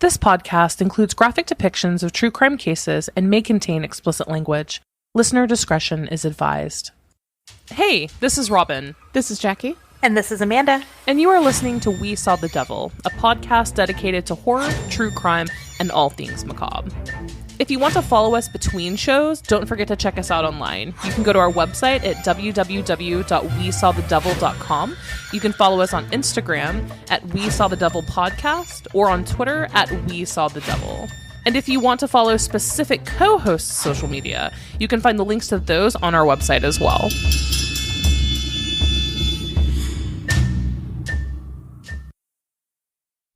This podcast includes graphic depictions of true crime cases and may contain explicit language. Listener discretion is advised. Hey, this is Robin. This is Jackie. And this is Amanda. And you are listening to We Saw the Devil, a podcast dedicated to horror, true crime, and all things macabre. If you want to follow us between shows, don't forget to check us out online. You can go to our website at www.wesawthedevil.com. You can follow us on Instagram at We Saw the Devil Podcast or on Twitter at We Saw the Devil. And if you want to follow specific co-hosts' social media, you can find the links to those on our website as well.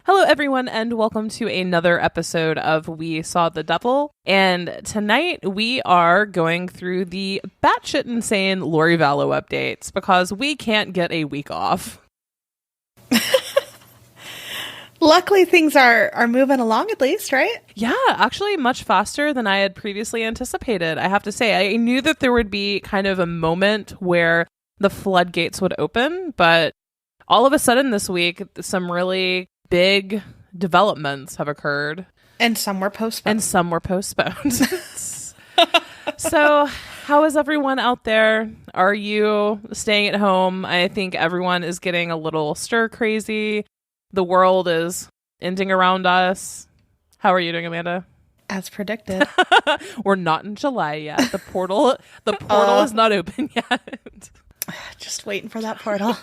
Hello, everyone, and welcome to another episode of We Saw the Devil. And tonight we are going through the batshit insane Lori Vallow updates because we can't get a week off. Luckily, things are moving along at least, right? Yeah, actually much faster than I had previously anticipated. I have to say, I knew that there would be kind of a moment where the floodgates would open, but all of a sudden this week, some really big developments have occurred. And some were postponed. So, how is everyone out there? Are you staying at home? I think everyone is getting a little stir crazy. The world is ending around us. How are you doing, Amanda? As predicted. We're not in July yet. The portal is not open yet. Just waiting for that portal.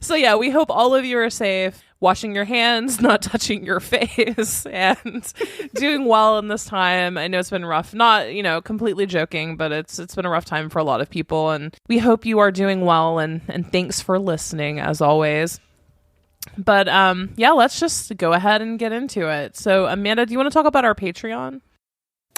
So yeah, we hope all of you are safe, washing your hands, not touching your face, and doing well in this time. I know it's been rough, not, completely joking, but it's been a rough time for a lot of people, and we hope you are doing well, and thanks for listening, as always. But yeah, let's just go ahead and get into it. So Amanda, do you want to talk about our Patreon?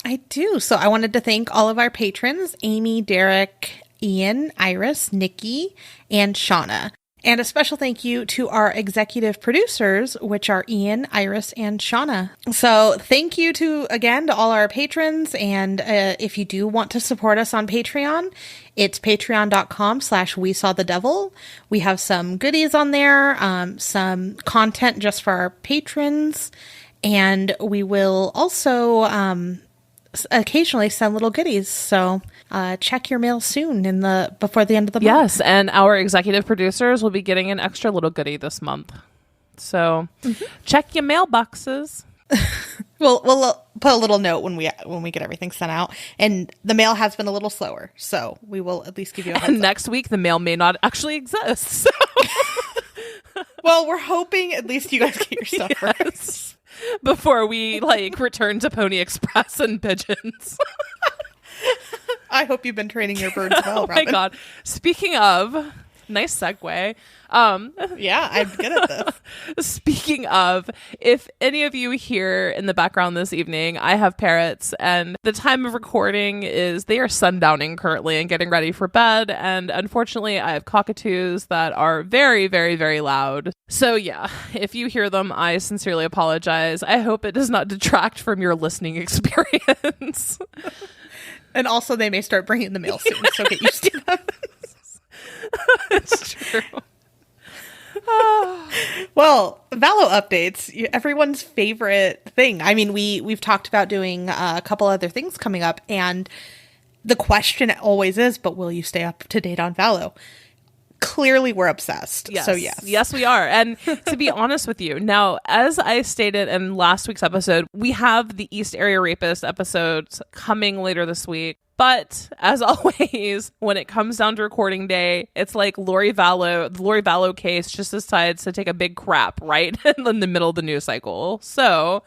I do. So I wanted to thank all of our patrons, Amy, Derek, Ian, Iris, Nikki, and Shawna. And a special thank you to our executive producers, which are Ian, Iris, and Shawna. So thank you to all our patrons. And if you do want to support us on Patreon, it's patreon.com/WeSawTheDevil. We have some goodies on there, some content just for our patrons. And we will also occasionally send little goodies. So check your mail soon before the end of the month. Yes, and our executive producers will be getting an extra little goodie this month. So check your mailboxes. We'll put a little note when we get everything sent out. And the mail has been a little slower, so we will at least give you a heads up. Next week the mail may not actually exist. So. Well, we're hoping at least you guys get your stuff first. Before we return to Pony Express and pigeons. I hope you've been training your birds well, Robin. Oh my God. Speaking of, nice segue. Yeah, I'm good at this. Speaking of, if any of you hear in the background this evening, I have parrots, and the time of recording is they are sundowning currently and getting ready for bed. And unfortunately, I have cockatoos that are very, very, very loud. So yeah, if you hear them, I sincerely apologize. I hope it does not detract from your listening experience. And also, they may start bringing the mail soon, so get used to them. It's true. Well, Vallow updates, everyone's favorite thing. I mean, we've talked about doing a couple other things coming up, and the question always is, but will you stay up to date on Vallow? Clearly, we're obsessed. Yes. So yes. Yes, we are. And to be honest with you, now, as I stated in last week's episode, we have the East Area Rapist episodes coming later this week. But as always, when it comes down to recording day, it's like the Lori Vallow case just decides to take a big crap right in the middle of the news cycle. So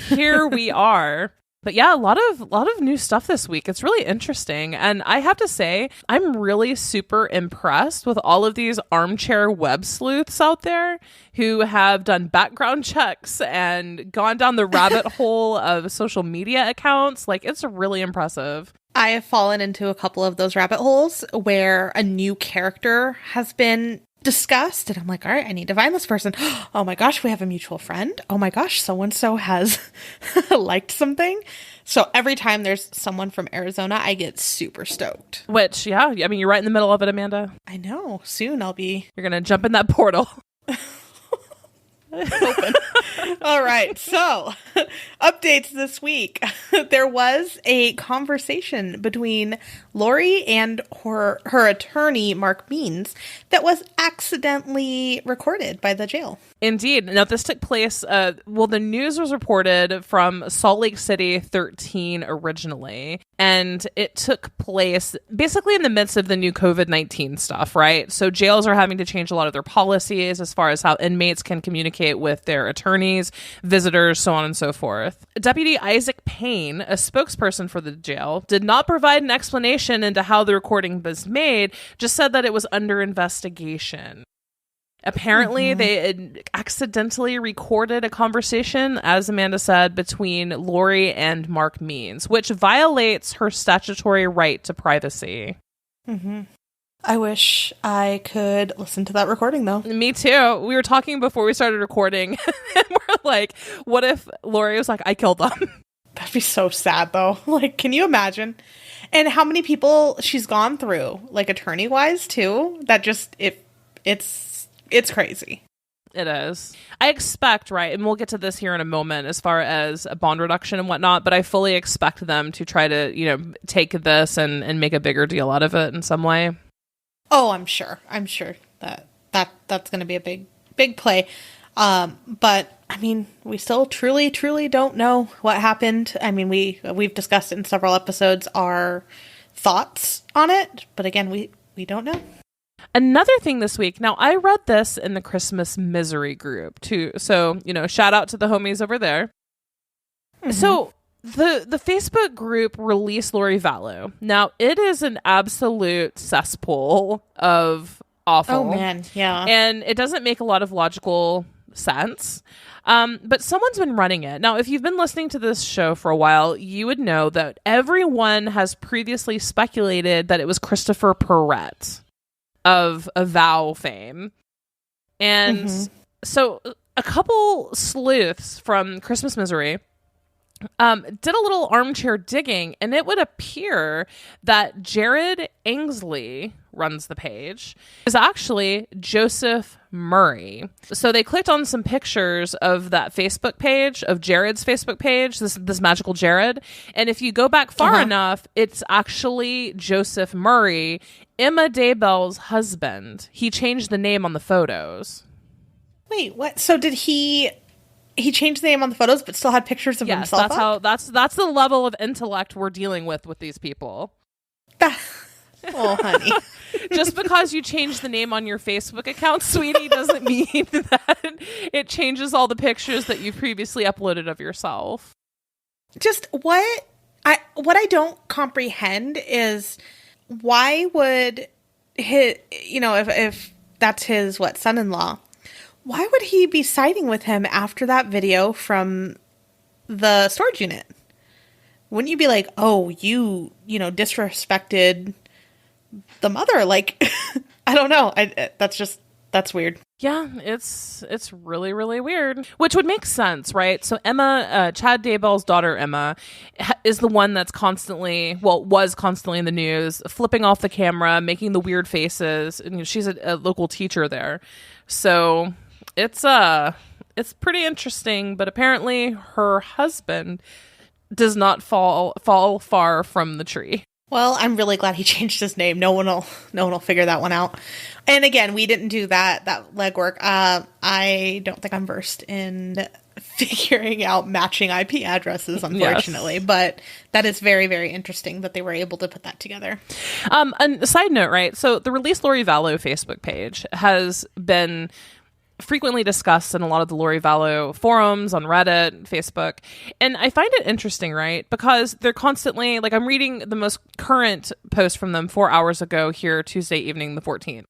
here we are. But yeah, a lot of new stuff this week. It's really interesting. And I have to say, I'm really super impressed with all of these armchair web sleuths out there who have done background checks and gone down the rabbit hole of social media accounts. It's really impressive. I have fallen into a couple of those rabbit holes where a new character has been discussed, and I'm like, all right, I need to find this person. Oh my gosh, we have a mutual friend. Oh my gosh, so-and-so has liked something. So every time there's someone from Arizona, I get super stoked. Which, yeah, I mean, you're right in the middle of it, Amanda. I know. Soon I'll be... You're going to jump in that portal. Hoping. All right. So, updates this week. There was a conversation between Lori and her attorney, Mark Means, that was accidentally recorded by the jail. Indeed. Now, this took place, the news was reported from Salt Lake City 13 originally, and it took place basically in the midst of the new COVID-19 stuff, right? So jails are having to change a lot of their policies as far as how inmates can communicate with their attorneys, visitors, so on and so forth. Deputy Isaac Payne, a spokesperson for the jail, did not provide an explanation into how the recording was made, just said that it was under investigation. Apparently, they had accidentally recorded a conversation, as Amanda said, between Lori and Mark Means, which violates her statutory right to privacy. Mm-hmm. I wish I could listen to that recording, though. Me too. We were talking before we started recording, and we're like, what if Lori was like, I killed them? That'd be so sad, though. Like, can you imagine? And how many people she's gone through, like, attorney-wise, too, that just, it's crazy. It is. I expect, right, and we'll get to this here in a moment as far as a bond reduction and whatnot, but I fully expect them to try to, take this and make a bigger deal out of it in some way. Oh, I'm sure that's going to be a big play. But I mean, we still truly don't know what happened. I mean, we've discussed in several episodes our thoughts on it, but again, we don't know. Another thing this week. Now, I read this in the Christmas Misery group too. So, shout out to the homies over there. Mm-hmm. So the Facebook group released Lori Vallow. Now, it is an absolute cesspool of awful. Oh, man. Yeah. And it doesn't make a lot of logical sense. But someone's been running it. Now, if you've been listening to this show for a while, you would know that everyone has previously speculated that it was Christopher Perrette of Vallow fame. And so a couple sleuths from Christmas Misery did a little armchair digging, and it would appear that Jared Ainsley runs the page is actually Joseph Murray. So they clicked on some pictures of that Facebook page, of Jared's Facebook page, this magical Jared. And if you go back far enough, it's actually Joseph Murray, Emma Daybell's husband. He changed the name on the photos. Wait, what? So did he changed the name on the photos, but still had pictures of himself? That's the level of intellect we're dealing with these people. Oh, honey. Just because you change the name on your Facebook account, sweetie, doesn't mean that it changes all the pictures that you've previously uploaded of yourself. Just what I don't comprehend is why would his, if that's his son-in-law, why would he be siding with him after that video from the storage unit? Wouldn't you be like, oh, you disrespected the mother? Like, I don't know. That's weird. Yeah, it's really, really weird. Which would make sense, right? So Emma, Chad Daybell's daughter, Emma, is the one that's was constantly in the news, flipping off the camera, making the weird faces. And she's a local teacher there. So it's pretty interesting, but apparently her husband does not fall far from the tree. Well, I'm really glad he changed his name. No one will figure that one out. And again, we didn't do that legwork. I don't think I'm versed in figuring out matching IP addresses, unfortunately. Yes. But that is very, very interesting that they were able to put that together. And a side note, right? So the Release Lori Vallow Facebook page has been frequently discussed in a lot of the Lori Vallow forums on Reddit, Facebook. And I find it interesting, right? Because they're constantly, like, I'm reading the most current post from them 4 hours ago here, Tuesday evening, the 14th.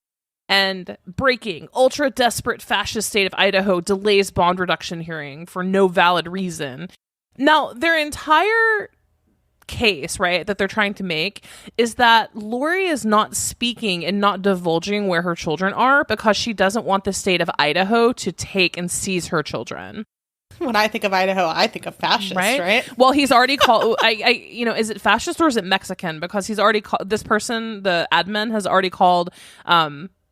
And breaking, ultra desperate fascist state of Idaho delays bond reduction hearing for no valid reason. Now, their entire case, right, that they're trying to make is that Lori is not speaking and not divulging where her children are because she doesn't want the state of Idaho to take and seize her children. When I think of Idaho, I think of fascist, right? Well, he's already called, is it fascist or is it Mexican? Because he's already called, this person, the admin, has already called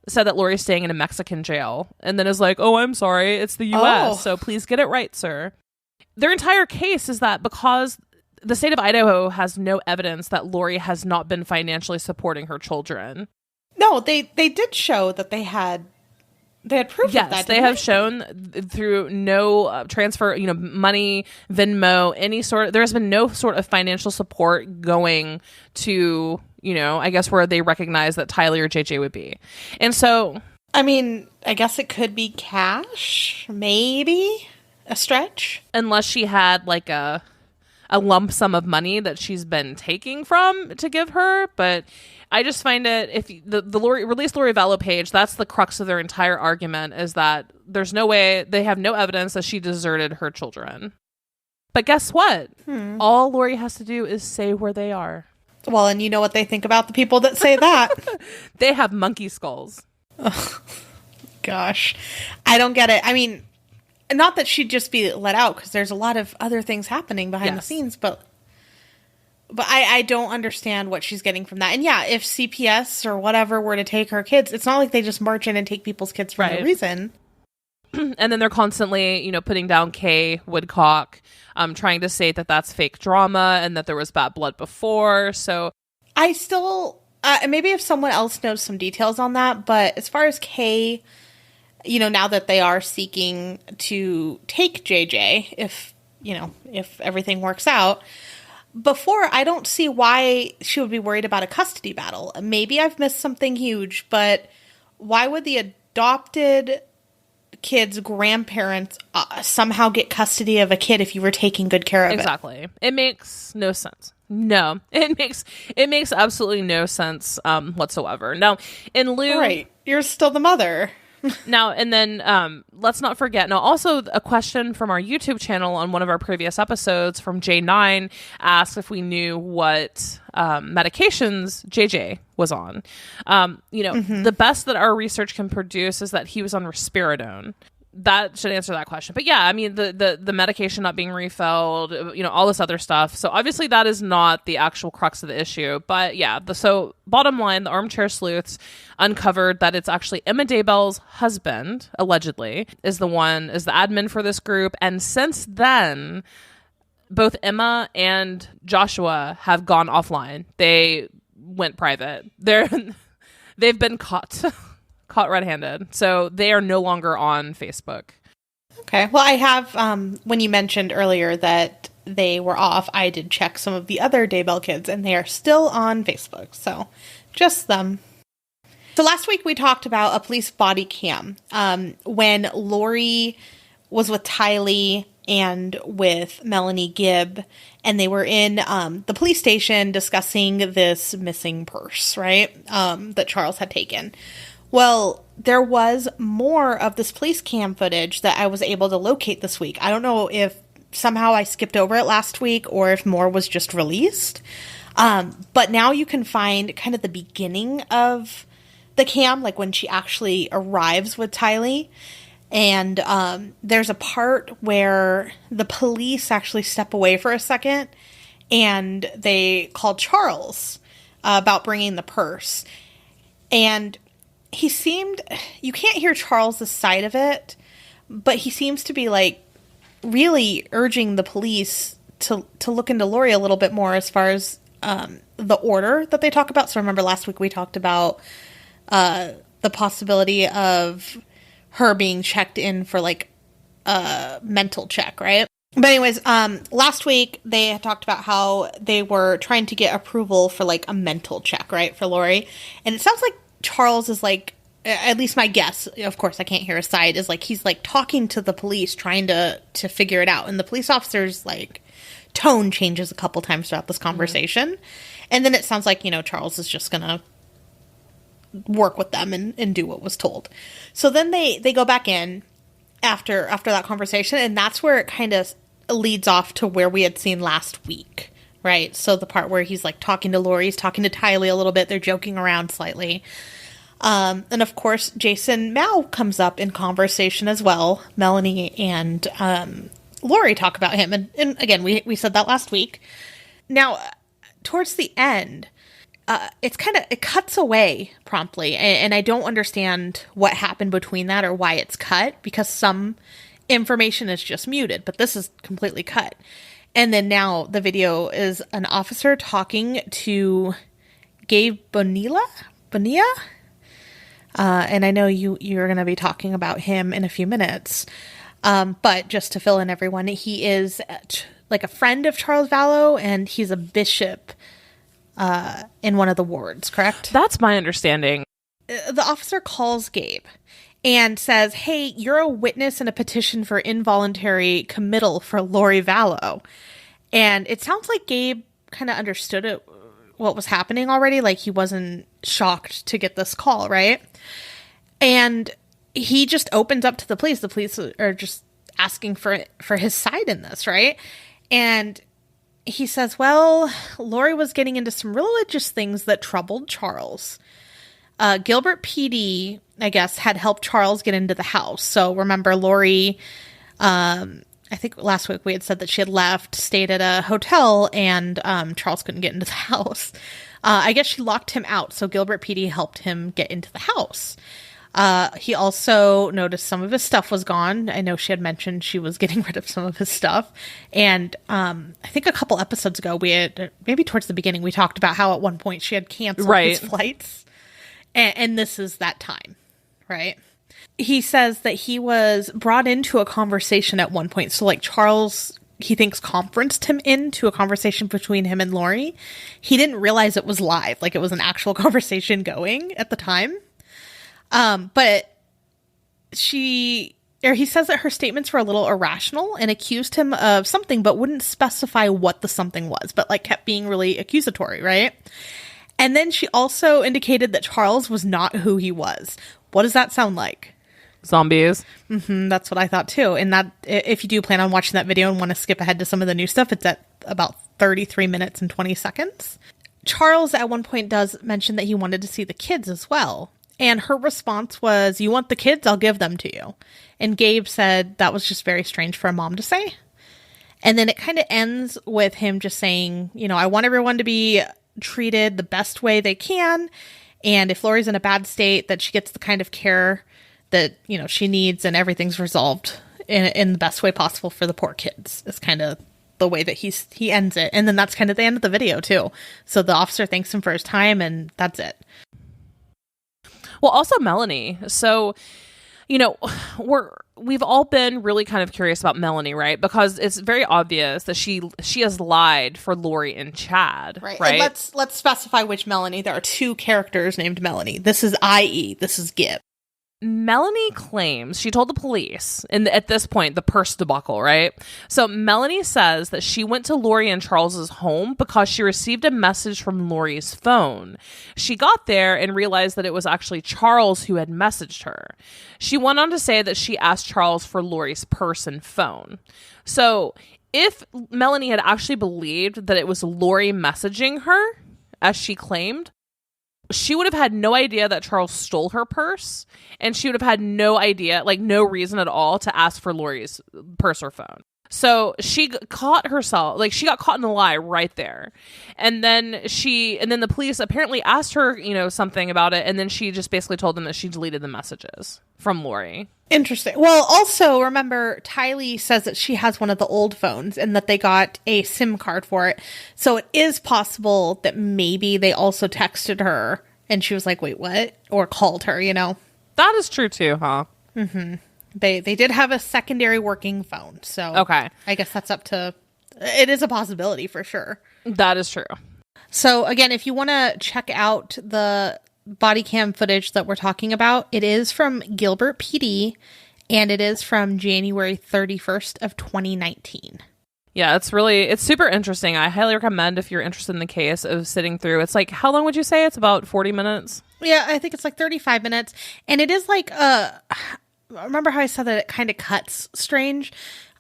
said that Lori's staying in a Mexican jail, and then is like, oh, I'm sorry, it's the U.S., so please get it right, sir. Their entire case is that because the state of Idaho has no evidence that Lori has not been financially supporting her children. No, they did show that they had proof of that. Yes, they have shown through no transfer, money, Venmo, any sort. There has been no sort of financial support going to, I guess where they recognize that Tylee or JJ would be. And so, I mean, I guess it could be cash, maybe a stretch, unless she had like a lump sum of money that she's been taking from to give her. But I just find it, if the Lori Vallow page, that's the crux of their entire argument, is that there's no way, they have no evidence that she deserted her children. But guess what? All Lori has to do is say where they are. Well, and you know what they think about the people that say that? They have monkey skulls. Oh, gosh. I don't get it. I mean, not that she'd just be let out, because there's a lot of other things happening behind the scenes, but I don't understand what she's getting from that. And yeah, if CPS or whatever were to take her kids, it's not like they just march in and take people's kids for no reason. And then they're constantly, putting down Kay Woodcock, trying to say that that's fake drama and that there was bad blood before. So I still, maybe if someone else knows some details on that, but as far as Kay, now that they are seeking to take JJ, if everything works out, before, I don't see why she would be worried about a custody battle. Maybe I've missed something huge, but why would the adopted kid's grandparents somehow get custody of a kid if you were taking good care of it? Exactly. It makes no sense. No, it makes absolutely no sense whatsoever. Now, in lieu, right, you're still the mother. Now, and then let's not forget. Now, also a question from our YouTube channel on one of our previous episodes from J9 asked if we knew what medications JJ was on. The best that our research can produce is that he was on risperidone. That should answer that question. But yeah, I mean, the medication not being refilled, all this other stuff. So obviously that is not the actual crux of the issue. But yeah, so bottom line, the Armchair Sleuths uncovered that it's actually Emma Daybell's husband, allegedly, is the admin for this group. And since then, both Emma and Joshua have gone offline. They went private. They've been caught red-handed. So they are no longer on Facebook. Okay. Well, I have, when you mentioned earlier that they were off, I did check some of the other Daybell kids, and they are still on Facebook. So just them. So last week we talked about a police body cam when Lori was with Tylee and with Melanie Gibb, and they were in the police station discussing this missing purse, right, that Charles had taken. Well, there was more of this police cam footage that I was able to locate this week. I don't know if somehow I skipped over it last week or if more was just released. But now you can find kind of the beginning of the cam, like when she actually arrives with Tylee. And there's a part where the police actually step away for a second and they call Charles about bringing the purse. And he seemed, you can't hear Charles's side of it, but he seems to be like really urging the police to look into Lori a little bit more as far as the order that they talk about. So remember last week we talked about the possibility of her being checked in for like a mental check, right? But anyways, last week they had talked about how they were trying to get approval for like a mental check, right, for Lori. And it sounds like Charles is like, at least my guess, of course I can't hear his side, is like he's like talking to the police trying to figure it out. And the police officer's like tone changes a couple times throughout this conversation. Mm-hmm. And then it sounds like, Charles is just going to work with them and do what was told. So then they go back in after that conversation, and that's where it kind of leads off to where we had seen last week, right? So the part where he's like talking to Lori, he's talking to Tylee a little bit, they're joking around slightly. And of course, Jason Mao comes up in conversation as well. Melanie and Lori talk about him. And again, we said that last week. Now, towards the end, it cuts away promptly. And I don't understand what happened between that or why it's cut, because some information is just muted, but this is completely cut. And then now the video is an officer talking to Gabe Bonilla. And I know you're going to be talking about him in a few minutes. But just to fill in everyone, he is like a friend of Charles Vallow, and he's a bishop in one of the wards, correct? That's my understanding. The officer calls Gabe and says, hey, you're a witness in a petition for involuntary committal for Lori Vallow. And it sounds like Gabe kind of understood what was happening already. Like, he wasn't shocked to get this call, right? And he just opens up to the police. The police are just asking for his side in this, right? And he says, well, Lori was getting into some religious things that troubled Charles. Gilbert PD, I guess, had helped Charles get into the house. So remember, Lori, I think last week we had said that she had left, stayed at a hotel, and Charles couldn't get into the house. I guess she locked him out, so Gilbert PD helped him get into the house. He also noticed some of his stuff was gone. I know she had mentioned she was getting rid of some of his stuff. And I think a couple episodes ago, maybe towards the beginning, we talked about how at one point she had canceled his flights. And this is that time, right? He says that he was brought into a conversation at one point. So like Charles, he thinks, conferenced him into a conversation between him and Lori. He didn't realize it was live. Like, it was an actual conversation going at the time. But he says that her statements were a little irrational and accused him of something, but wouldn't specify what the something was, but like kept being really accusatory, right? And then she also indicated that Charles was not who he was. What does that sound like? Zombies. That's what I thought too. And that, if you do plan on watching that video and want to skip ahead to some of the new stuff, it's at about 33 minutes and 20 seconds. Charles at one point does mention that he wanted to see the kids as well. And her response was, you want the kids? I'll give them to you. And Gabe said that was just very strange for a mom to say. And then it kind of ends with him just saying, I want everyone to be treated the best way they can. And if Lori's in a bad state, that she gets the kind of care that, she needs, and everything's resolved in the best way possible for the poor kids. Is kind of the way that he ends it. And then that's kind of the end of the video too. So the officer thanks him for his time, and that's it. Well, also Melanie. So, we've all been really kind of curious about Melanie, right? Because it's very obvious that she has lied for Lori and Chad, right? And let's specify which Melanie. There are two characters named Melanie. This is IE. This is Gib. Melanie claims, she told the police, and at this point, the purse debacle, right? So Melanie says that she went to Lori and Charles's home because she received a message from Lori's phone. She got there and realized that it was actually Charles who had messaged her. She went on to say that she asked Charles for Lori's purse and phone. So if Melanie had actually believed that it was Lori messaging her, as she claimed, she would have had no idea that Charles stole her purse, and she would have had no idea, like no reason at all to ask for Lori's purse or phone. So she caught herself, like she got caught in a lie right there. And then the police apparently asked her, something about it. And then she just basically told them that she deleted the messages from Lori. Interesting. Well, also remember, Tylee says that she has one of the old phones and that they got a SIM card for it. So it is possible that maybe they also texted her and she was like, wait, what? Or called her, That is true too, huh? Mm-hmm. They did have a secondary working phone. So okay. I guess that's it is a possibility for sure. That is true. So again, if you want to check out the body cam footage that we're talking about, it is from Gilbert PD, and it is from January 31st of 2019. Yeah, it's super interesting. I highly recommend, if you're interested in the case, of sitting through. It's like, how long would you say? It's about 40 minutes? Yeah, I think it's like 35 minutes. And it is like, remember how I said that it kind of cuts strange?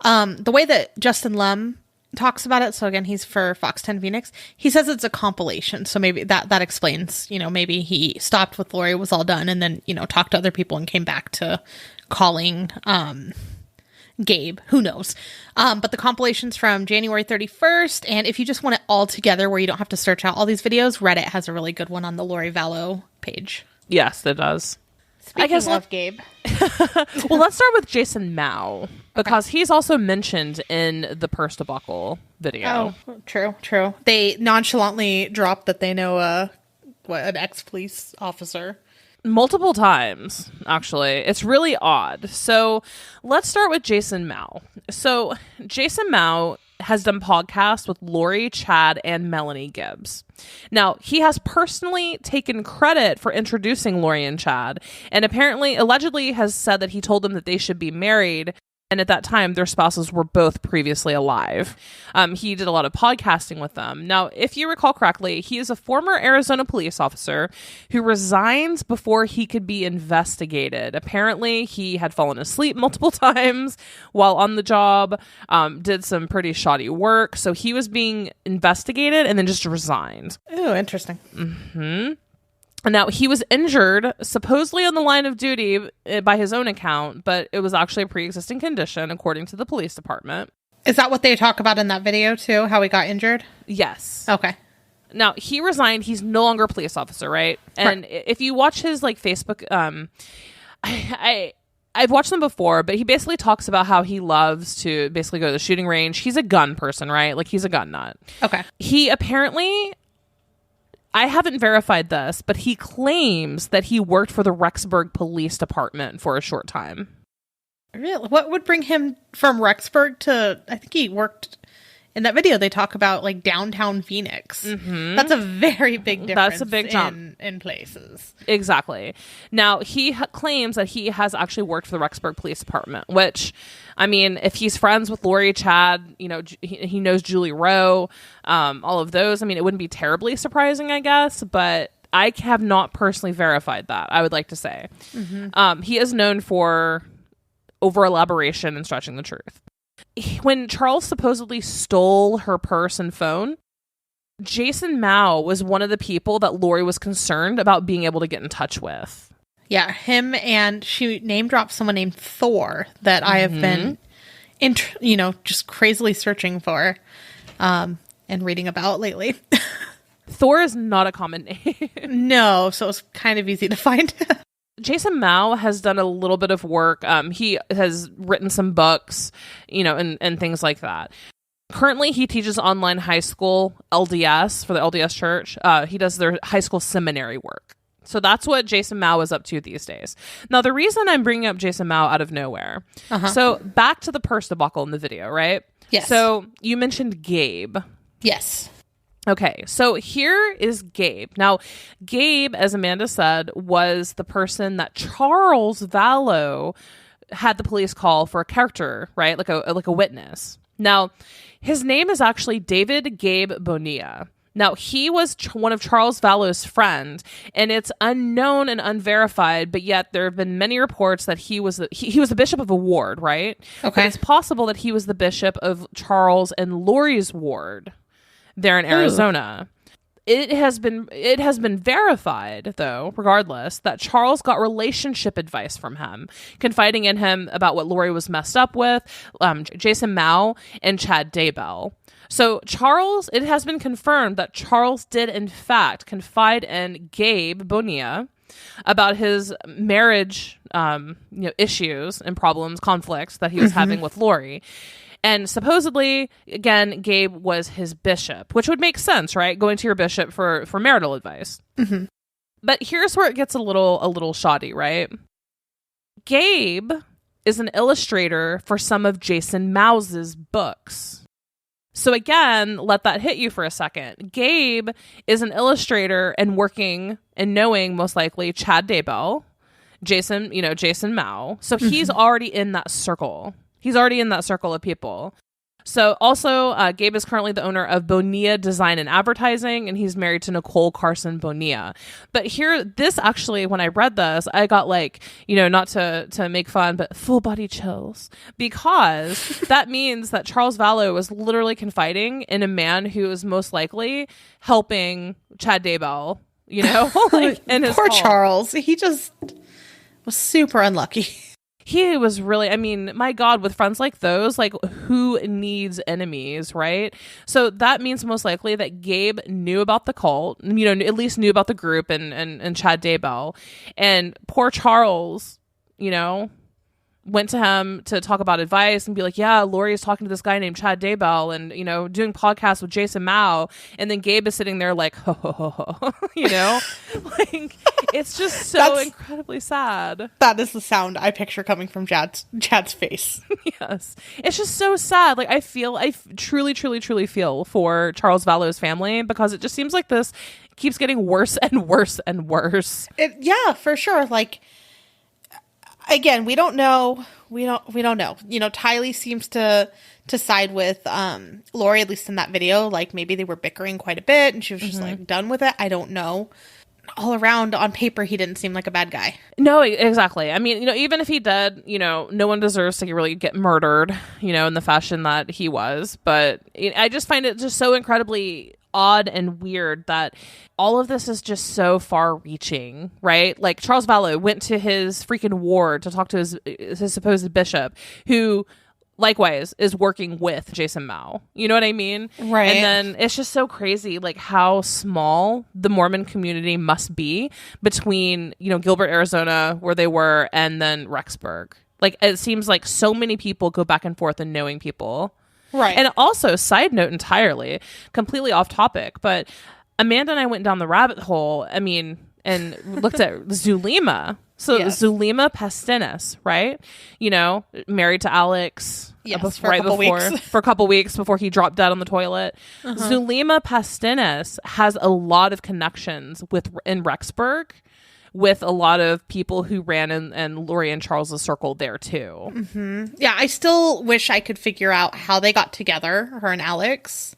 The way that Justin Lum talks about it, so again, he's for Fox 10 Phoenix, he says it's a compilation. So maybe that explains, maybe he stopped with Lori, was all done, and then, talked to other people and came back to calling Gabe. Who knows? But the compilation's from January 31st. And if you just want it all together where you don't have to search out all these videos, Reddit has a really good one on the Lori Vallow page. Yes, it does. Speaking of Gabe. Well, let's start with Jason Mao, because he's also mentioned in the Purse debacle video. Oh, true. They nonchalantly dropped that they know an ex-police officer. Multiple times, actually. It's really odd. So let's start with Jason Mao. So Jason Mao has done podcasts with Lori, Chad, and Melanie Gibbs. Now, he has personally taken credit for introducing Lori and Chad, and allegedly has said that he told them that they should be married. And at that time, their spouses were both previously alive. He did a lot of podcasting with them. Now, if you recall correctly, he is a former Arizona police officer who resigns before he could be investigated. Apparently, he had fallen asleep multiple times while on the job, did some pretty shoddy work. So he was being investigated and then just resigned. Oh, interesting. Mm-hmm. Now, he was injured, supposedly on the line of duty by his own account, but it was actually a pre-existing condition, according to the police department. Is that what they talk about in that video, too? How he got injured? Yes. Okay. Now, he resigned. He's no longer a police officer, right? And if you watch his, Facebook, I've watched them before, but he basically talks about how he loves to basically go to the shooting range. He's a gun person, right? Like, he's a gun nut. Okay. He apparently... I haven't verified this, but he claims that he worked for the Rexburg Police Department for a short time. Really? What would bring him from Rexburg to... I think he worked... In that video, they talk about, downtown Phoenix. Mm-hmm. That's a very big difference. That's a big jump. In places. Exactly. Now, he claims that he has actually worked for the Rexburg Police Department, which, I mean, if he's friends with Lori, Chad, he knows Julie Rowe, all of those, I mean, it wouldn't be terribly surprising, I guess, but I have not personally verified that, I would like to say. Mm-hmm. He is known for over-elaboration and stretching the truth. When Charles supposedly stole her purse and phone, Jason Mao was one of the people that Lori was concerned about being able to get in touch with. Yeah, him, and she name dropped someone named Thor that I have been, just crazily searching for and reading about lately. Thor is not a common name. No, so it's kind of easy to find. Jason Mao has done a little bit of work. He has written some books, and things like that. Currently, he teaches online high school LDS for the LDS Church. He does their high school seminary work. So that's what Jason Mao is up to these days. Now, the reason I'm bringing up Jason Mao out of nowhere. So back to the purse debacle in the video, right? Yes. So you mentioned Gabe. Yes. Okay, so here is Gabe. Now, Gabe, as Amanda said, was the person that Charles Vallow had the police call for a character, right? Like a witness. Now, his name is actually David Gabe Bonilla. Now, he was one of Charles Vallow's friends, and it's unknown and unverified, but yet there have been many reports that he was the bishop of a ward, right? Okay. But it's possible that he was the bishop of Charles and Lori's ward there in Arizona. It has been verified, though, regardless, that Charles got relationship advice from him, confiding in him about what Lori was messed up with, Jason Mao and Chad Daybell. So it has been confirmed that Charles did, in fact, confide in Gabe Bonilla about his marriage issues and problems, conflicts that he was having with Lori. And supposedly, again, Gabe was his bishop, which would make sense, right? Going to your bishop for marital advice. Mm-hmm. But here's where it gets a little shoddy, right? Gabe is an illustrator for some of Jason Mao's books. So again, let that hit you for a second. Gabe is an illustrator and working and knowing, most likely, Chad Daybell, Jason Mao. So he's already in that circle. He's already in that circle of people. So also, Gabe is currently the owner of Bonilla Design and Advertising, and he's married to Nicole Carson Bonilla. But here, this actually, when I read this, I got not to make fun, but full body chills. Because that means that Charles Vallow was literally confiding in a man who is most likely helping Chad Daybell, in his Poor call. Charles. He just was super unlucky. he was really, I mean, my God, with friends like those, like, who needs enemies, right? So that means most likely that Gabe knew about the cult, you know, at least knew about the group and Chad Daybell. And poor Charles, you know, went to him to talk about advice and be like, yeah, Lori is talking to this guy named Chad Daybell and, you know, doing podcasts with Jason Mao. And then Gabe is sitting there like, ho, ho, ho, ho. You know, like, it's just so incredibly sad. That is the sound I picture coming from Chad's face. Yes. It's just so sad. Like, I truly, truly, truly feel for Charles Vallow's family, because it just seems like this keeps getting worse and worse and worse. Yeah, for sure. Like, again, we don't know. We don't know. You know, Tylee seems to side with Lori, at least in that video. Like, maybe they were bickering quite a bit and she was just like done with it. I don't know. All around, on paper, he didn't seem like a bad guy. No, exactly. I mean, you know, even if he did, you know, no one deserves to really get murdered, you know, in the fashion that he was. But I just find it just so incredibly odd and weird that all of this is just so far reaching, right? Like, Charles Vallow went to his freaking ward to talk to his supposed bishop, who likewise is working with Jason Mao. You know what I mean? Right. And then it's just so crazy, like, how small the Mormon community must be between, you know, Gilbert, Arizona, where they were, and then Rexburg. Like, it seems like so many people go back and forth and knowing people. Right. And also, side note entirely, completely off topic, but Amanda and I went down the rabbit hole, I mean, and looked at Zulema. So yes. Zulema Pastinas, right? You know, married to Alex. Yes, For a couple weeks before he dropped dead on the toilet. Zulema Pastinas has a lot of connections in Rexburg, with a lot of people who ran in Lori and Charles' circle there too. Mm-hmm. Yeah, I still wish I could figure out how they got together, her and Alex,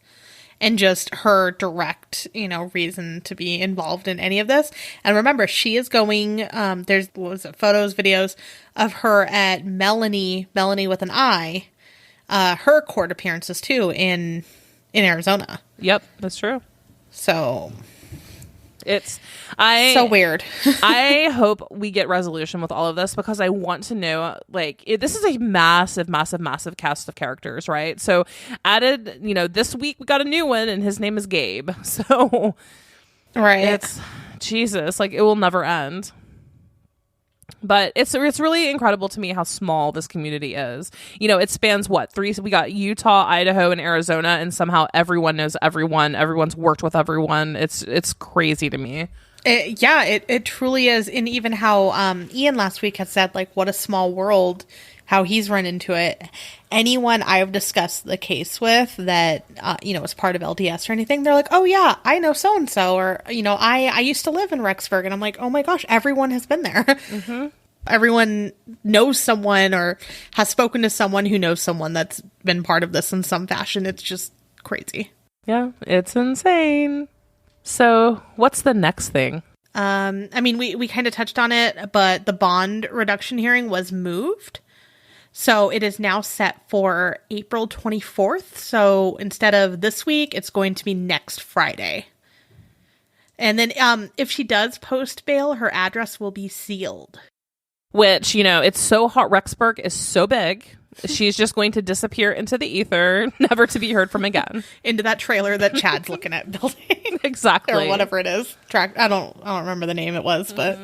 and just her direct, you know, reason to be involved in any of this. And remember, she is going, there's, photos, videos of her at Melanie with an I, her court appearances too in Arizona. Yep, that's true. So it's so weird. I hope we get resolution with all of this, because I want to know, like, this is a massive, massive, massive cast of characters, right? So added, you know, this week we got a new one, and his name is Gabe. So right, it's Jesus, like, it will never end. But it's really incredible to me how small this community is. You know, it spans we got Utah, Idaho, and Arizona, and somehow everyone knows everyone. Everyone's worked with everyone. It's crazy to me. It truly is. And even how Ian last week had said, like, what a small world, how he's run into it. Anyone I've discussed the case with that, you know, is part of LDS or anything, they're like, oh yeah, I know so-and-so, or, you know, I used to live in Rexburg. And I'm like, oh my gosh, everyone has been there. Mm-hmm. Everyone knows someone or has spoken to someone who knows someone that's been part of this in some fashion. It's just crazy. Yeah, it's insane. So what's the next thing? I mean, we kind of touched on it, but the bond reduction hearing was moved. So it is now set for April 24th. So instead of this week, it's going to be next Friday. And then if she does post bail, her address will be sealed. Which, you know, it's so hot. Rexburg is so big. She's just going to disappear into the ether, never to be heard from again. Into that trailer that Chad's looking at building. Exactly. Or whatever it is. I don't remember the name it was, but...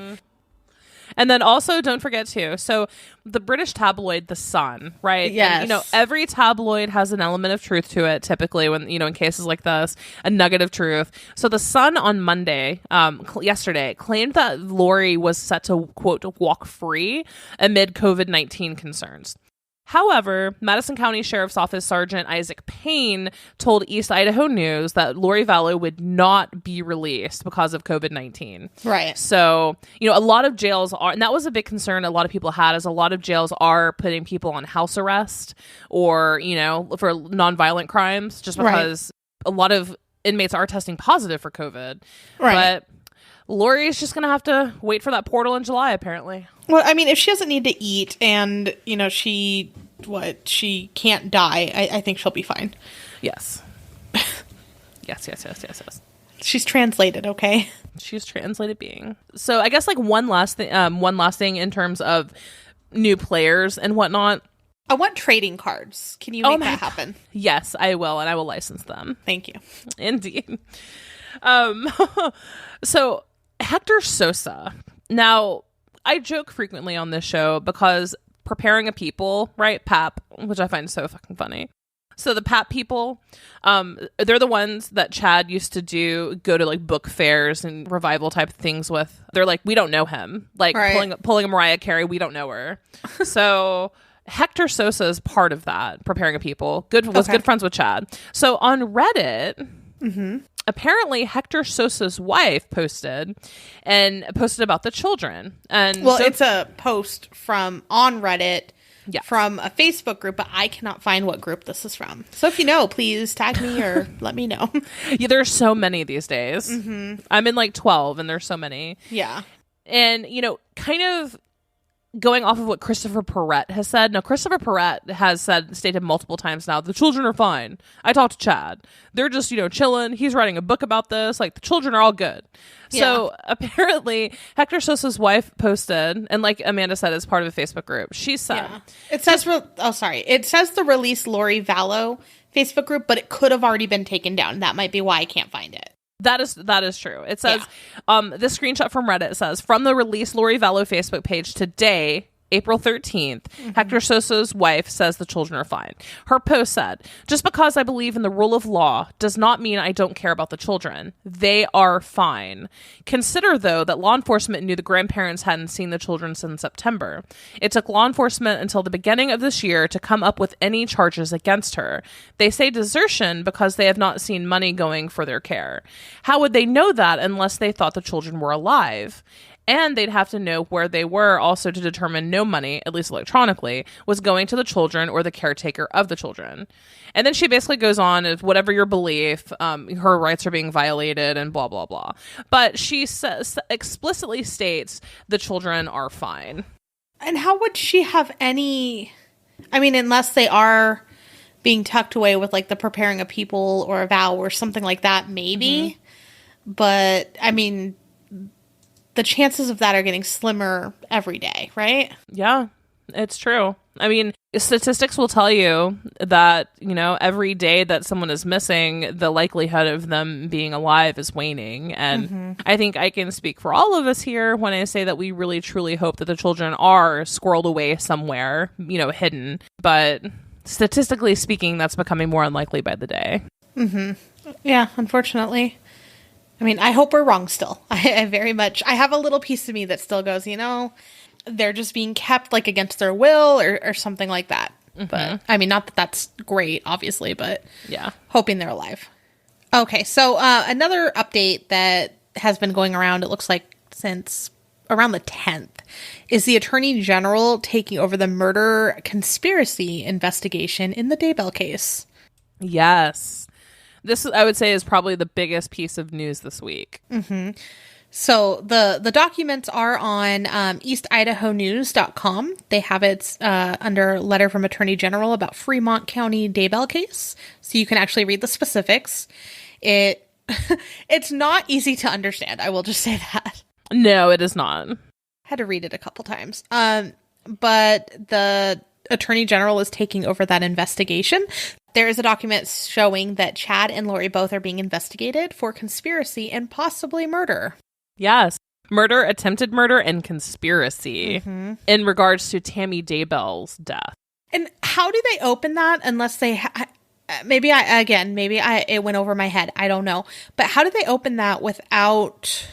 And then also, don't forget too, so the British tabloid The Sun, right? Yes. And, you know, every tabloid has an element of truth to it, typically, when, you know, in cases like this, a nugget of truth. So The Sun on Monday, yesterday, claimed that Lori was set to, quote, walk free amid COVID-19 concerns. However, Madison County Sheriff's Office Sergeant Isaac Payne told East Idaho News that Lori Vallow would not be released because of COVID-19. Right. So, you know, a lot of jails are, and that was a big concern a lot of people had, is a lot of jails are putting people on house arrest or, you know, for nonviolent crimes, just because a lot of inmates are testing positive for COVID. Right. But Lori's just going to have to wait for that portal in July, apparently. Well, I mean, if she doesn't need to eat and, you know, she can't die, I think she'll be fine. Yes. Yes. She's translated, okay? She's translated being. So I guess, like, one last thing in terms of new players and whatnot. I want trading cards. Can you make that happen? Yes, I will, and I will license them. Thank you. Indeed. So Hector Sosa. Now, I joke frequently on this show because preparing a people, right? PAP, which I find so fucking funny. So the PAP people, they're the ones that Chad used to go to like book fairs and revival type things with. They're like, we don't know him. Like pulling a Mariah Carey, we don't know her. So Hector Sosa is part of that, preparing a people. Good friends with Chad. So on Reddit, apparently Hector Sosa's wife posted about the children. And it's a post on Reddit. Yeah. From a Facebook group, but I cannot find what group this is from. So if you know, please tag me or let me know. Yeah, there's so many these days. I'm in like 12 and there's so many. Yeah. And, kind of going off of what Christopher Perrette has said. Now, Christopher Perrette has stated multiple times now, the children are fine. I talked to Chad. They're just, chilling. He's writing a book about this. Like, the children are all good. Yeah. So apparently Hector Sosa's wife posted, and like Amanda said, as part of a Facebook group, she said, it says the Release Lori Vallow Facebook group, but it could have already been taken down. That might be why I can't find it. That is true. It says, this screenshot from Reddit says, from the Release Lori Vallow Facebook page today, April 13th, Hector Sosa's wife says the children are fine. Her post said, just because I believe in the rule of law does not mean I don't care about the children. They are fine. Consider, though, that law enforcement knew the grandparents hadn't seen the children since September. It took law enforcement until the beginning of this year to come up with any charges against her. They say desertion because they have not seen money going for their care. How would they know that unless they thought the children were alive? And they'd have to know where they were also to determine no money, at least electronically, was going to the children or the caretaker of the children. And then she basically goes on, if whatever your belief, her rights are being violated and blah, blah, blah. But she explicitly states the children are fine. And how would she have any... I mean, unless they are being tucked away with like the preparing a people or a vow or something like that, maybe. But, I mean... the chances of that are getting slimmer every day, right? Yeah, it's true. I mean, statistics will tell you that, every day that someone is missing, the likelihood of them being alive is waning. And I think I can speak for all of us here when I say that we really, truly hope that the children are squirreled away somewhere, hidden. But statistically speaking, that's becoming more unlikely by the day. Yeah, unfortunately. I mean, I hope we're wrong still. I have a little piece of me that still goes, they're just being kept like against their will or something like that. But I mean, not that that's great, obviously, but yeah, hoping they're alive. Okay. So another update that has been going around, it looks like since around the 10th, is the Attorney General taking over the murder conspiracy investigation in the Daybell case. Yes. This, I would say, is probably the biggest piece of news this week. So the documents are on eastidahonews.com. They have it under letter from Attorney General about Fremont County Daybell case. So you can actually read the specifics. It's not easy to understand. I will just say that. No, it is not. Had to read it a couple times. But the Attorney General is taking over that investigation. There is a document showing that Chad and Lori both are being investigated for conspiracy and possibly murder. Yes. Murder, attempted murder, and conspiracy in regards to Tammy Daybell's death. And how do they open that unless they... it went over my head. I don't know. But how do they open that without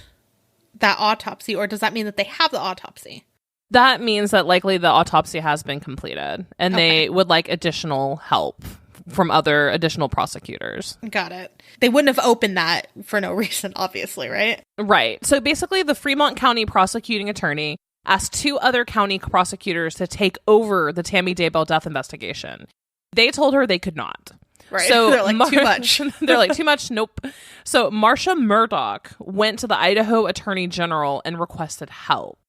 that autopsy? Or does that mean that they have the autopsy? That means that likely the autopsy has been completed and they would like additional help from other additional prosecutors. Got it. They wouldn't have opened that for no reason, obviously, right? Right. So basically the Fremont County prosecuting attorney asked 2 other county prosecutors to take over the Tammy Daybell death investigation. They told her they could not. Right. So they're like, too much. They're like, too much? Nope. So Marcia Murdoch went to the Idaho Attorney General and requested help.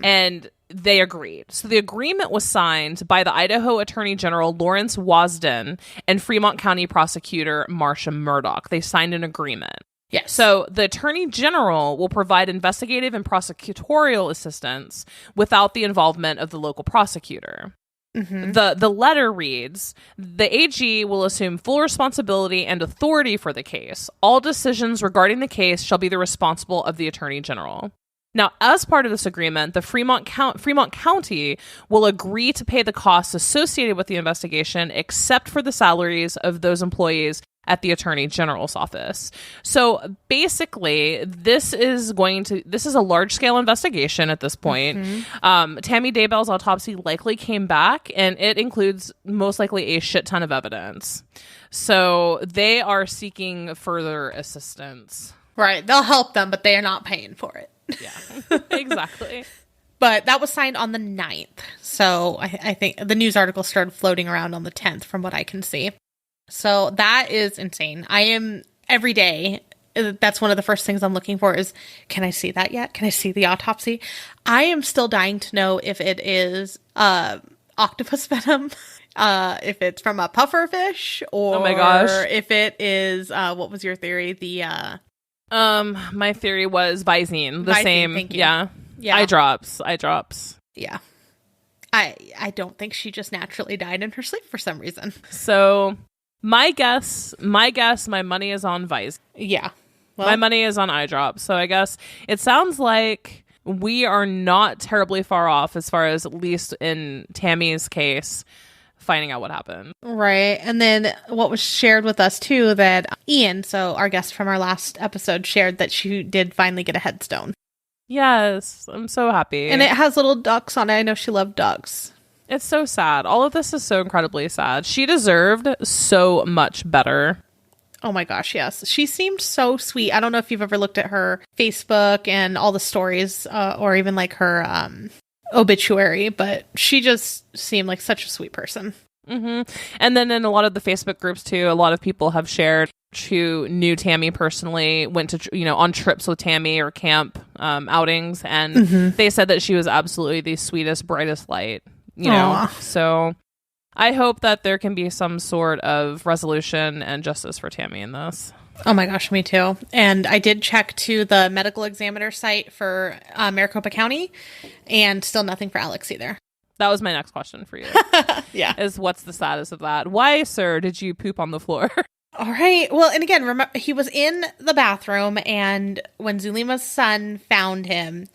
And they agreed. So the agreement was signed by the Idaho Attorney General Lawrence Wasden and Fremont County Prosecutor Marcia Murdoch. They signed an agreement. Yes. So the Attorney General will provide investigative and prosecutorial assistance without the involvement of the local prosecutor. The letter reads, the AG will assume full responsibility and authority for the case. All decisions regarding the case shall be the responsible of the Attorney General. Now, as part of this agreement, the Fremont County will agree to pay the costs associated with the investigation, except for the salaries of those employees at the Attorney General's office. So basically, this is a large-scale investigation at this point. Tammy Daybell's autopsy likely came back, and it includes most likely a shit ton of evidence. So they are seeking further assistance. Right. They'll help them, but they are not paying for it. Yeah, exactly. But that was signed on the 9th. So I think the news article started floating around on the 10th from what I can see. So that is insane. I am every day. That's one of the first things I'm looking for is, can I see that yet? Can I see the autopsy? I am still dying to know if it is octopus venom, if it's from a puffer fish, or oh my gosh, if it is, what was your theory? My theory was Visine, Visine, same. Thank you. Yeah. Eye drops. Yeah. I don't think she just naturally died in her sleep for some reason. So my money is on Visine. Yeah. Well, my money is on eye drops. So I guess it sounds like we are not terribly far off as far as, at least in Tammy's case, finding out what happened. Right. And then what was shared with us too, that Ian, so our guest from our last episode, shared that she did finally get a headstone. Yes. I'm so happy. And it has little ducks on it. I know she loved ducks. It's so sad. All of this is so incredibly sad. She deserved so much better. Oh my gosh, yes. She seemed so sweet. I don't know if you've ever looked at her Facebook and all the stories, or even like her obituary, but she just seemed like such a sweet person. And then in a lot of the Facebook groups too, a lot of people have shared who knew Tammy personally, went to, on trips with Tammy or camp outings, and they said that she was absolutely the sweetest, brightest light, know. So I hope that there can be some sort of resolution and justice for Tammy in this. Oh my gosh, me too. And I did check to the medical examiner site for Maricopa County, and still nothing for Alex either. That was my next question for you. Yeah. Is what's the status of that? Why, sir, did you poop on the floor? All right. Well, and again, remember, he was in the bathroom, and when Zulima's son found him,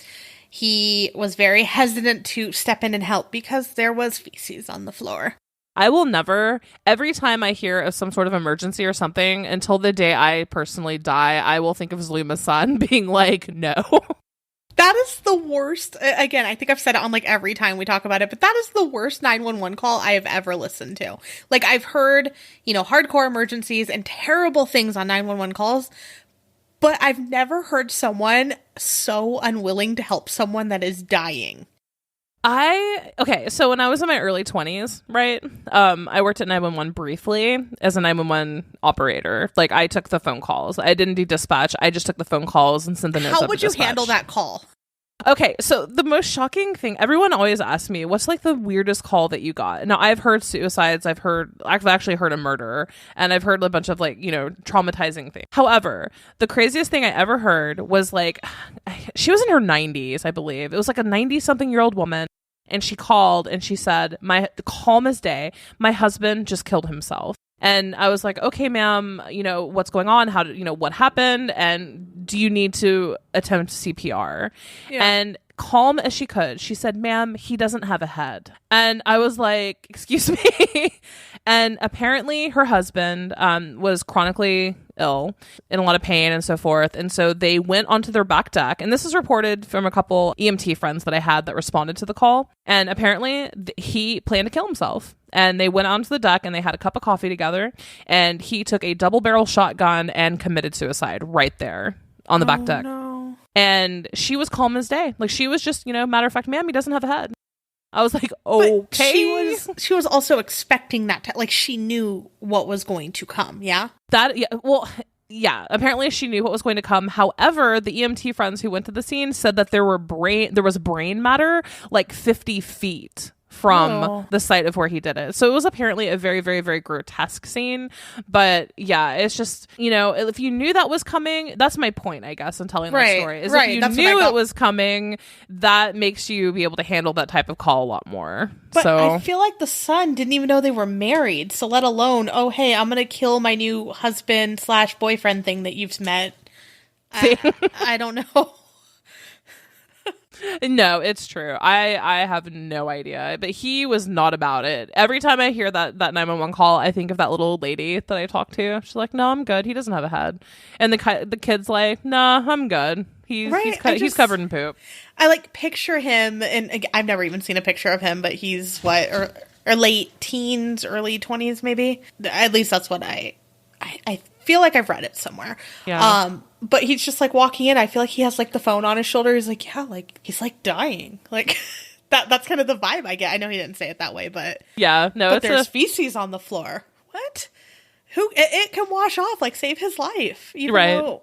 he was very hesitant to step in and help because there was feces on the floor. I will never, every time I hear of some sort of emergency or something, until the day I personally die, I will think of Zulima's son being like, no. That is the worst. Again, I think I've said it on like every time we talk about it, but that is the worst 911 call I have ever listened to. Like, I've heard, hardcore emergencies and terrible things on 911 calls, but I've never heard someone so unwilling to help someone that is dying. So when I was in my early 20s, right, I worked at 911 briefly as a 911 operator. Like, I took the phone calls. I didn't do dispatch. I just took the phone calls and sent the notes. How would you handle that call? Okay, so the most shocking thing, everyone always asks me, what's like the weirdest call that you got? Now, I've heard suicides, I've actually heard a murder, and I've heard a bunch of traumatizing things. However, the craziest thing I ever heard was she was in her 90s, I believe. It was like a 90-something-year-old woman, and she called and she said, calm as day, my husband just killed himself. And I was like, okay, ma'am, what's going on? What happened? And do you need to attempt CPR? Yeah. And calm as she could, she said, ma'am, he doesn't have a head. And I was like, excuse me. And apparently her husband was chronically ill, in a lot of pain and so forth. And so they went onto their back deck. And this is reported from a couple EMT friends that I had that responded to the call. And apparently he planned to kill himself. And they went onto the deck and they had a cup of coffee together. And he took a double barrel shotgun and committed suicide right there on the back deck. No. And she was calm as day. Like, she was just, matter of fact, ma'am, he doesn't have a head. I was like, okay. She was also expecting that. She knew what was going to come. Yeah. Yeah. Apparently she knew what was going to come. However, the EMT friends who went to the scene said that there was brain matter 50 feet from the site of where he did it. So it was apparently a very, very, very grotesque scene. But yeah, it's just, if you knew that was coming, that's my point, I guess, in telling that story. Is if you knew it was coming, that makes you be able to handle that type of call a lot more. But I feel like the son didn't even know they were married. So let alone, oh, hey, I'm going to kill my new husband/boyfriend thing that you've met. I don't know. No, it's true. I have no idea, but he was not about it. Every time I hear that 911 call, I think of that little lady that I talked to. She's like, "No, I'm good. He doesn't have a head." And the kid's like, "Nah, I'm good. He's covered in poop." I picture him, and I've never even seen a picture of him, but he's or late teens, early 20s, maybe. At least that's what I feel like I've read it somewhere. Yeah. But he's just walking in. I feel like he has the phone on his shoulder. He's like, yeah, he's dying. That's kind of the vibe I get. I know he didn't say it that way, but yeah, no, but there's feces on the floor. What? It can wash off, save his life. Even though,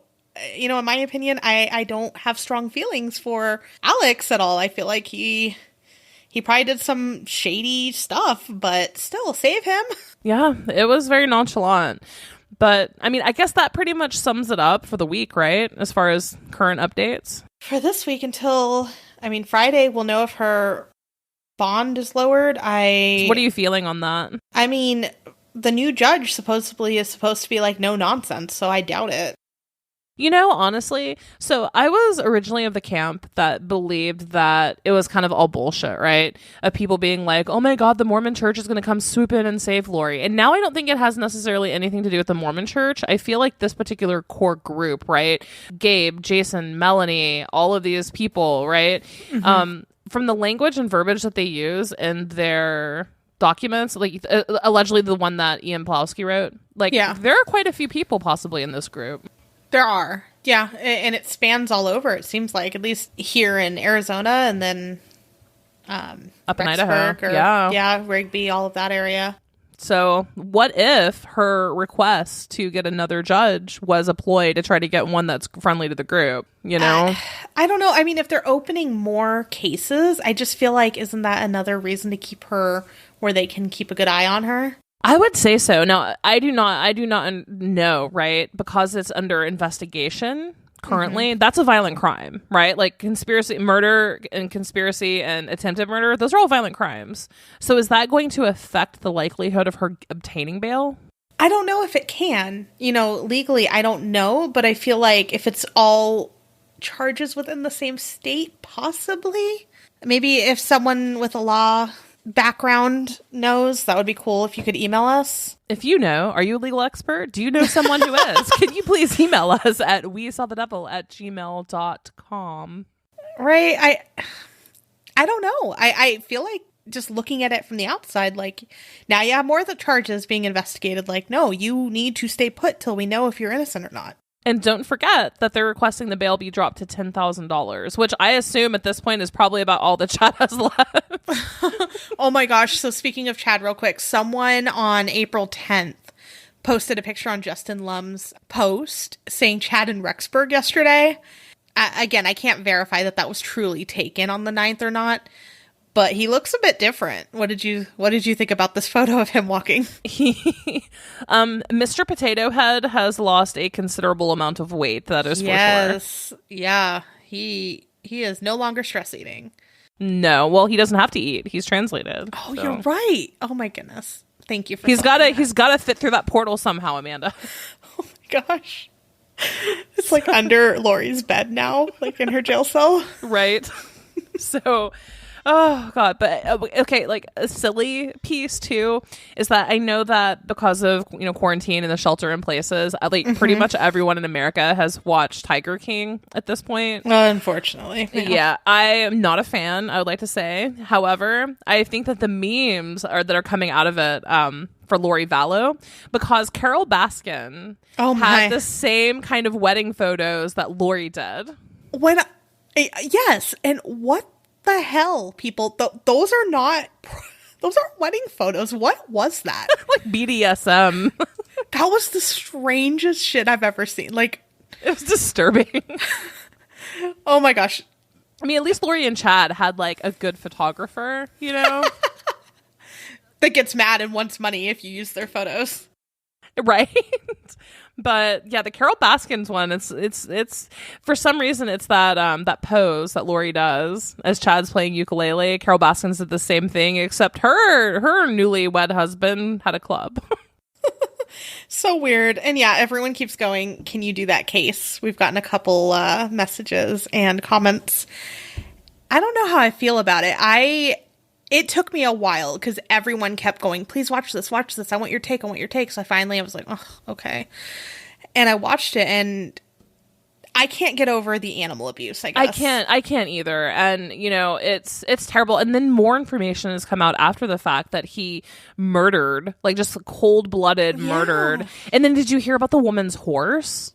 in my opinion, I don't have strong feelings for Alex at all. I feel like he probably did some shady stuff, but still, save him. Yeah, it was very nonchalant. But, I mean, I guess that pretty much sums it up for the week, right? As far as current updates. For this week until, Friday, we'll know if her bond is lowered. What are you feeling on that? I mean, the new judge supposedly is supposed to be no nonsense, so I doubt it. Honestly, so I was originally of the camp that believed that it was kind of all bullshit, right? Of people being like, oh my God, the Mormon church is going to come swoop in and save Lori. And now I don't think it has necessarily anything to do with the Mormon church. I feel like this particular core group, right? Gabe, Jason, Melanie, all of these people, right? Mm-hmm. From the language and verbiage that they use in their documents, allegedly the one that Ian Pawlowski wrote, there are quite a few people possibly in this group. There are. Yeah. And it spans all over, it seems like, at least here in Arizona and then up in Idaho. Yeah, Rigby, all of that area. So what if her request to get another judge was a ploy to try to get one that's friendly to the group, I don't know. I mean, if they're opening more cases, I just feel like, isn't that another reason to keep her where they can keep a good eye on her? I would say so. Now, I do not know, right? Because it's under investigation currently. Mm-hmm. That's a violent crime, right? Murder and conspiracy and attempted murder, those are all violent crimes. So is that going to affect the likelihood of her obtaining bail? I don't know if it can. Legally, I don't know. But I feel like if it's all charges within the same state, possibly. Maybe if someone with a law background knows, that would be cool if you could email us. If you know, are you a legal expert? Do you know someone who is? Could you please email us at wesawthedevil@gmail.com? Right. I don't know. I feel like just looking at it from the outside, now you have more of the charges being investigated. No, you need to stay put till we know if you're innocent or not. And don't forget that they're requesting the bail be dropped to $10,000, which I assume at this point is probably about all that Chad has left. Oh my gosh. So speaking of Chad, real quick, someone on April 10th posted a picture on Justin Lum's post saying Chad in Rexburg yesterday. Again, I can't verify that was truly taken on the 9th or not, but he looks a bit different. What did you think about this photo of him walking? Mr. Potato Head has lost a considerable amount of weight, that is for sure. Yes. Yeah. He is no longer stress eating. No, well, he doesn't have to eat. He's translated. Oh, so. You're right. Oh my goodness. Thank you for He's got to fit through that portal somehow, Amanda. Oh my gosh. It's under Lori's bed now, in her jail cell. Right. So oh God. But okay, a silly piece too is that I know that because of quarantine and the shelter in places, pretty much everyone in America has watched Tiger King at this point. Unfortunately. Yeah, I am not a fan, I would like to say. However, I think that the memes that are coming out of it for Lori Vallow, because Carol Baskin had the same kind of wedding photos that Lori did. Yes, and what the hell, people? Those aren't wedding photos. What was that? BDSM. That was the strangest shit I've ever seen. It was disturbing. Oh my gosh. I mean, at least Lori and Chad had a good photographer, that gets mad and wants money if you use their photos. Right. But yeah, the Carol Baskins one, it's for some reason it's that pose that Lori does as Chad's playing ukulele. Carol Baskins did the same thing, except her newlywed husband had a club. So weird. And yeah, everyone keeps going, can you do that case? We've gotten a couple messages and comments. I don't know how I feel about it. It took me a while because everyone kept going, please watch this. I want your take. So I was like, oh, okay. And I watched it and I can't get over the animal abuse, I guess. I can't either. And, you know, it's terrible. And then more information has come out after the fact that he murdered, like just cold-blooded murdered. And then did you hear about the woman's horse?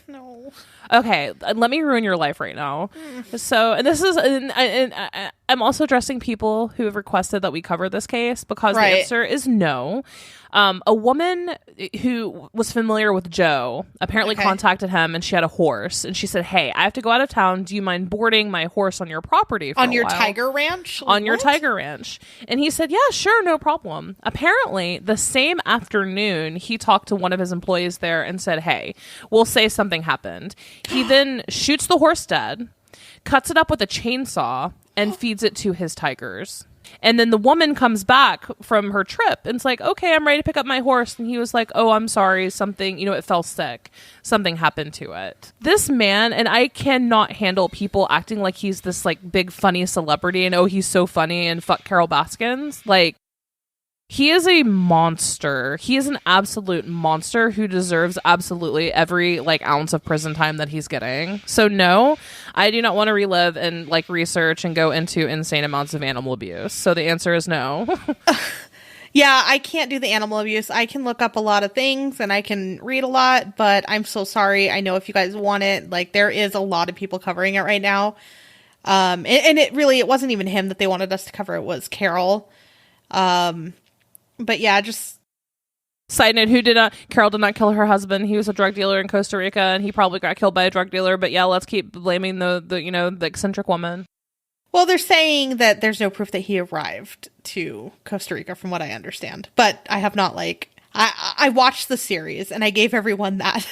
No. Okay, let me ruin your life right now. So, and this is, and I'm also addressing people who have requested that we cover this case because the answer is no. A woman who was familiar with Joe apparently contacted him, and she had a horse, and she said, hey, I have to go out of town. Do you mind boarding my horse on your property for on a your while? tiger ranch? On your tiger ranch. And he said, yeah, sure, no problem. Apparently, the same afternoon, he talked to one of his employees there and said, hey, we'll say something happened. He then shoots the horse dead, cuts it up with a chainsaw, and feeds it to his tigers. And then the woman comes back from her trip and it's like, okay, I'm ready to pick up my horse. And he was like, oh, I'm sorry. Something, you know, it fell sick. Something happened to it. This man, and I cannot handle people acting like he's this like big funny celebrity and oh, he's so funny and fuck Carol Baskins. Like, he is a monster. He is an absolute monster who deserves absolutely every like ounce of prison time that he's getting. So no, I do not want to relive and like research and go into insane amounts of animal abuse. So the answer is no. Yeah, I can't do the animal abuse. I can look up a lot of things and I can read a lot, but I'm so sorry. I know if you guys want it, like there is a lot of people covering it right now. And it wasn't even him that they wanted us to cover. It was Carol. But yeah, just side note, Carol did not kill her husband. He was a drug dealer in Costa Rica and he probably got killed by a drug dealer. But yeah, let's keep blaming the eccentric woman. Well, they're saying that there's no proof that he arrived to Costa Rica from what I understand. But I have not I watched the series and I gave everyone that,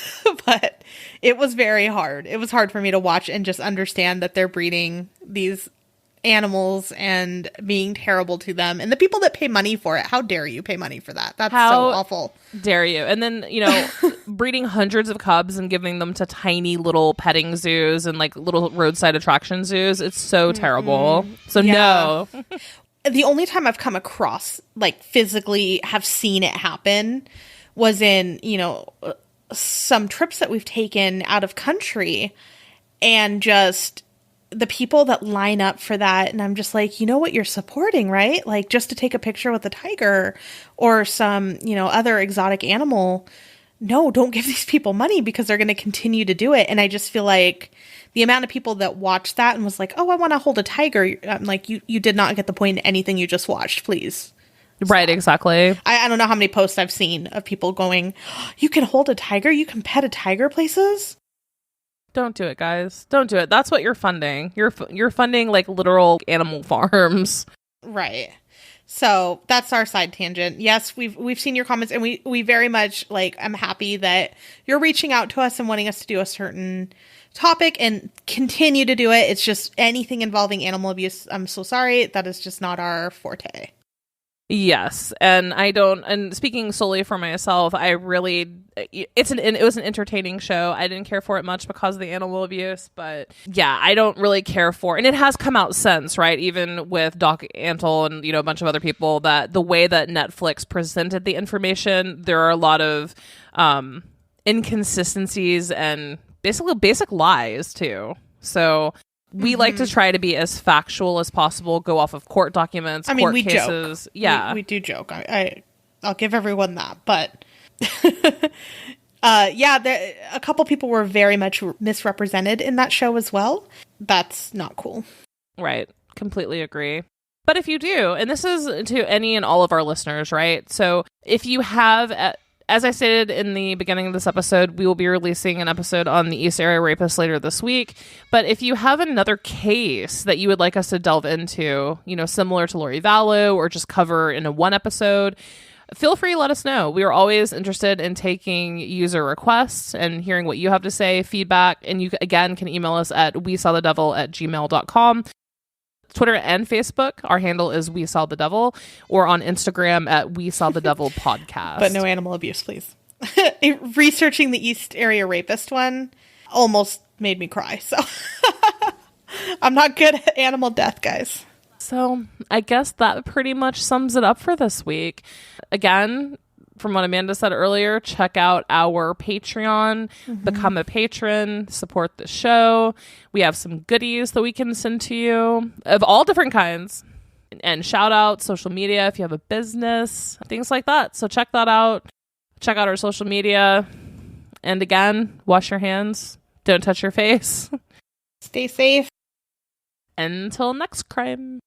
but it was very hard. It was hard for me to watch and just understand that they're breeding these animals and being terrible to them, and the people that pay money for it. How dare you pay money for that? That's so awful. Dare you? And then, you know, breeding hundreds of cubs and giving them to tiny little petting zoos and like little roadside attraction zoos. It's so terrible. So no. The only time I've come across like physically have seen it happen was in, you know, some trips that we've taken out of country, and just the people that line up for that. And I'm just like, you know what you're supporting, right? Like just to take a picture with a tiger or some, you know, other exotic animal. No, don't give these people money because they're going to continue to do it. And I just feel like the amount of people that watched that and was like, oh, I want to hold a tiger. I'm like, you did not get the point in anything you just watched, please. Right, exactly. I don't know how many posts I've seen of people going, you can hold a tiger? You can pet a tiger places? Don't do it, guys. Don't do it. That's what you're funding. You're funding like literal animal farms. Right. So that's our side tangent. Yes, we've seen your comments, and we very much like, I'm happy that you're reaching out to us and wanting us to do a certain topic and continue to do it. It's just anything involving animal abuse. I'm so sorry. That is just not our forte. Yes, and speaking solely for myself, it was an entertaining show. I didn't care for it much because of the animal abuse, but yeah, I don't really care for, and it has come out since, right? Even with Doc Antle and, you know, a bunch of other people, that the way that Netflix presented the information, there are a lot of inconsistencies and basically basic lies too. So we like to try to be as factual as possible, go off of court documents, court cases. Joke. Yeah. We do joke. I'll give everyone that. But a couple people were very much misrepresented in that show as well. That's not cool. Right. Completely agree. But if you do, and this is to any and all of our listeners, right? So if you have As I stated in the beginning of this episode, we will be releasing an episode on the East Area Rapist later this week. But if you have another case that you would like us to delve into, similar to Lori Vallow, or just cover in a one episode, feel free to let us know. We are always interested in taking user requests and hearing what you have to say, feedback. And you, again, can email us at wesawthedevil@gmail.com. Twitter and Facebook, our handle is We Saw the Devil, or on Instagram at We Saw the Devil Podcast. But no animal abuse, please. Researching the East Area Rapist one almost made me cry. So I'm not good at animal death, guys. So I guess that pretty much sums it up for this week. Again, from what Amanda said earlier, check out our Patreon, become a patron, support the show. We have some goodies that we can send to you of all different kinds. And shout out social media if you have a business, things like that. So check that out. Check out our social media. And again, wash your hands. Don't touch your face. Stay safe. Until next crime.